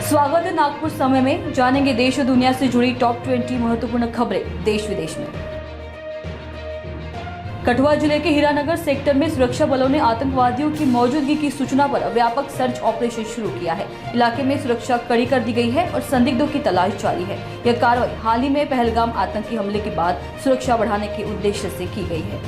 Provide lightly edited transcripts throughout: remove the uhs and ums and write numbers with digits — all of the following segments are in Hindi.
स्वागत है नागपुर समय में। जानेंगे देश और दुनिया से जुड़ी टॉप 20 महत्वपूर्ण खबरें देश विदेश में। कठुआ जिले के हीरानगर सेक्टर में सुरक्षा बलों ने आतंकवादियों की मौजूदगी की सूचना पर व्यापक सर्च ऑपरेशन शुरू किया है। इलाके में सुरक्षा कड़ी कर दी गई है और संदिग्धों की तलाश जारी है। यह कार्रवाई हाल ही में पहलगाम आतंकी हमले के बाद सुरक्षा बढ़ाने के उद्देश्य से की गई है।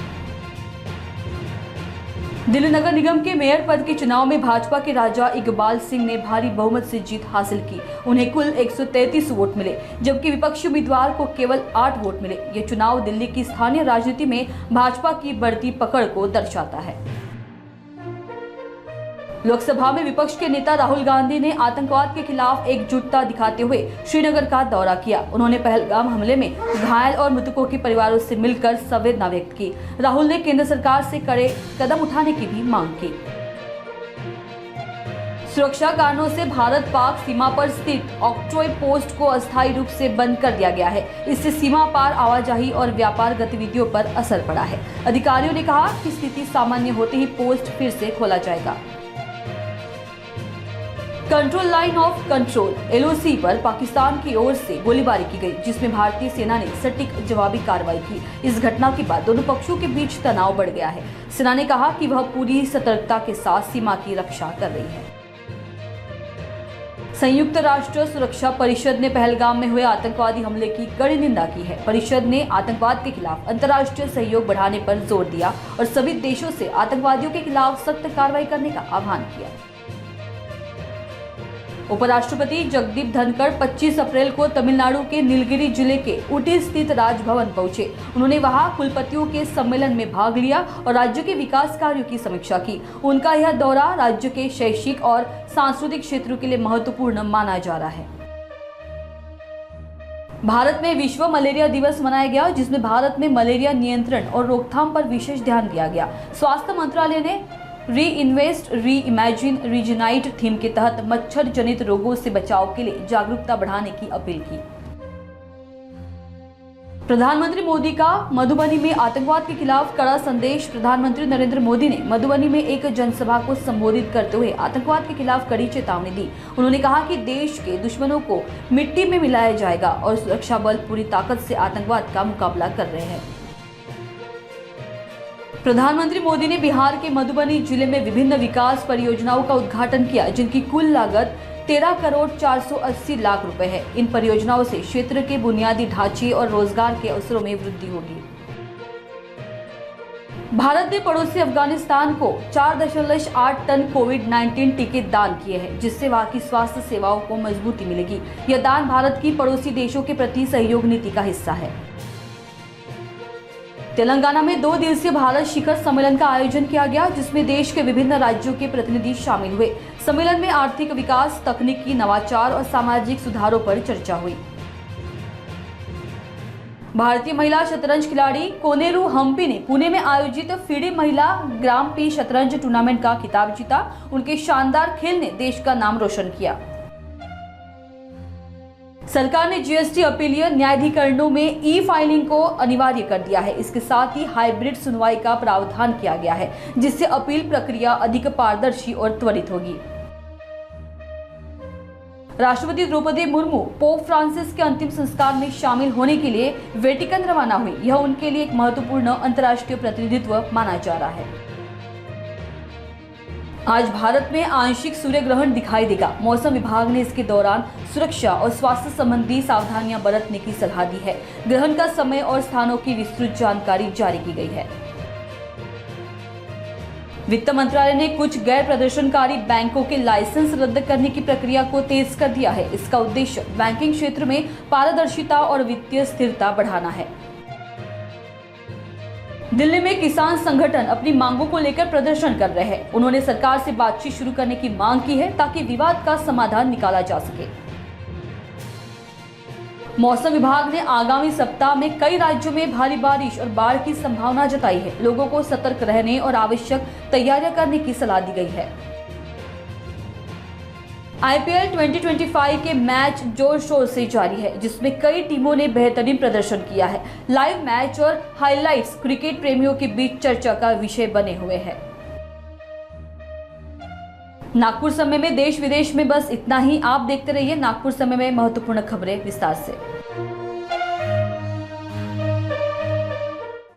दिल्ली नगर निगम के मेयर पद के चुनाव में भाजपा के राजा इकबाल सिंह ने भारी बहुमत से जीत हासिल की। उन्हें कुल 133 वोट मिले, जबकि विपक्षी उम्मीदवार को केवल 8 वोट मिले। ये चुनाव दिल्ली की स्थानीय राजनीति में भाजपा की बढ़ती पकड़ को दर्शाता है। लोकसभा में विपक्ष के नेता राहुल गांधी ने आतंकवाद के खिलाफ एकजुटता दिखाते हुए श्रीनगर का दौरा किया। उन्होंने पहलगाम हमले में घायल और मृतकों के परिवारों से मिलकर संवेदना व्यक्त की। राहुल ने केंद्र सरकार से कड़े कदम उठाने की भी मांग की। सुरक्षा कारणों से भारत पाक सीमा पर स्थित ऑक्ट्रॉय पोस्ट को अस्थायी रूप से बंद कर दिया गया है। इससे सीमा पार आवाजाही और व्यापार गतिविधियों पर असर पड़ा है। अधिकारियों ने कहा कि स्थिति सामान्य होते ही पोस्ट फिर से खोला जाएगा। Control line of control (LOC) पर पाकिस्तान की ओर से गोलीबारी की गई, जिसमें भारतीय सेना ने सटीक जवाबी कार्रवाई की। इस घटना के बाद दोनों पक्षों के बीच तनाव बढ़ गया है। सेना ने कहा कि वह पूरी सतर्कता के साथ सीमा की रक्षा कर रही है। संयुक्त राष्ट्र सुरक्षा परिषद ने पहलगाम में हुए आतंकवादी हमले की कड़ी निंदा की है। परिषद ने आतंकवाद के खिलाफ अंतर्राष्ट्रीय सहयोग बढ़ाने पर जोर दिया और सभी देशों से आतंकवादियों के खिलाफ सख्त कार्रवाई करने का आह्वान किया। उपराष्ट्रपति जगदीप धनखड़ 25 अप्रैल को तमिलनाडु के नीलगिरी जिले के ऊटी स्थित राजभवन पहुंचे। उन्होंने वहां कुलपतियों के सम्मेलन में भाग लिया और राज्य के विकास कार्यों की समीक्षा की। उनका यह दौरा राज्य के शैक्षिक और सांस्कृतिक क्षेत्रों के लिए महत्वपूर्ण माना जा रहा है। भारत में विश्व मलेरिया दिवस मनाया गया, जिसमें भारत में मलेरिया नियंत्रण और रोकथाम पर विशेष ध्यान दिया गया। स्वास्थ्य मंत्रालय ने री इन्वेस्ट, री इमेजिन, रीजनाइट थीम के तहत मच्छर जनित रोगों से बचाव के लिए जागरूकता बढ़ाने की अपील की। प्रधानमंत्री मोदी का मधुबनी में आतंकवाद के खिलाफ कड़ा संदेश। प्रधानमंत्री नरेंद्र मोदी ने मधुबनी में एक जनसभा को संबोधित करते हुए आतंकवाद के खिलाफ कड़ी चेतावनी दी। उन्होंने कहा कि देश के दुश्मनों को मिट्टी में मिलाया जाएगा और सुरक्षा बल पूरी ताकत से आतंकवाद का मुकाबला कर रहे हैं। प्रधानमंत्री मोदी ने बिहार के मधुबनी जिले में विभिन्न विकास परियोजनाओं का उद्घाटन किया, जिनकी कुल लागत 13 करोड़ 480 लाख रुपए है। इन परियोजनाओं से क्षेत्र के बुनियादी ढांचे और रोजगार के अवसरों में वृद्धि होगी। भारत ने पड़ोसी अफगानिस्तान को 4.8 टन कोविड-19 टीके दान किए हैं, जिससे वहां की स्वास्थ्य सेवाओं को मजबूती मिलेगी। यह दान भारत की पड़ोसी देशों के प्रति सहयोग नीति का हिस्सा है। तेलंगाना में 2 दिवसीय भारत शिखर सम्मेलन का आयोजन किया गया, जिसमें देश के विभिन्न राज्यों के प्रतिनिधि शामिल हुए। सम्मेलन में आर्थिक विकास, तकनीकी नवाचार और सामाजिक सुधारों पर चर्चा हुई। भारतीय महिला शतरंज खिलाड़ी कोनेरू हम्पी ने पुणे में आयोजित फीडे महिला ग्रां प्री शतरंज टूर्नामेंट का खिताब जीता। उनके शानदार खेल ने देश का नाम रोशन किया। सरकार ने जीएसटी अपीलीय न्यायाधिकरणों में ई-फाइलिंग को अनिवार्य कर दिया है। इसके साथ ही हाइब्रिड सुनवाई का प्रावधान किया गया है, जिससे अपील प्रक्रिया अधिक पारदर्शी और त्वरित होगी। राष्ट्रपति द्रौपदी मुर्मू पोप फ्रांसिस के अंतिम संस्कार में शामिल होने के लिए वेटिकन रवाना हुई। यह उनके लिए एक महत्वपूर्ण अंतर्राष्ट्रीय प्रतिनिधित्व माना जा रहा है। आज भारत में आंशिक सूर्य ग्रहण दिखाई देगा। मौसम विभाग ने इसके दौरान सुरक्षा और स्वास्थ्य संबंधी सावधानियां बरतने की सलाह दी है। ग्रहण का समय और स्थानों की विस्तृत जानकारी जारी की गई है। वित्त मंत्रालय ने कुछ गैर प्रदर्शनकारी बैंकों के लाइसेंस रद्द करने की प्रक्रिया को तेज कर दिया है। इसका उद्देश्य बैंकिंग क्षेत्र में पारदर्शिता और वित्तीय स्थिरता बढ़ाना है। दिल्ली में किसान संगठन अपनी मांगों को लेकर प्रदर्शन कर रहे हैं। उन्होंने सरकार से बातचीत शुरू करने की मांग की है, ताकि विवाद का समाधान निकाला जा सके। मौसम विभाग ने आगामी सप्ताह में कई राज्यों में भारी बारिश और बाढ़ की संभावना जताई है। लोगों को सतर्क रहने और आवश्यक तैयारियां करने की सलाह दी गई है। IPL 2025 के मैच जोर शोर से जारी है, जिसमें कई टीमों ने बेहतरीन प्रदर्शन किया है। लाइव मैच और हाइलाइट्स क्रिकेट प्रेमियों के बीच चर्चा का विषय बने हुए हैं। नागपुर समय में देश विदेश में बस इतना ही। आप देखते रहिए नागपुर समय में महत्वपूर्ण खबरें विस्तार से।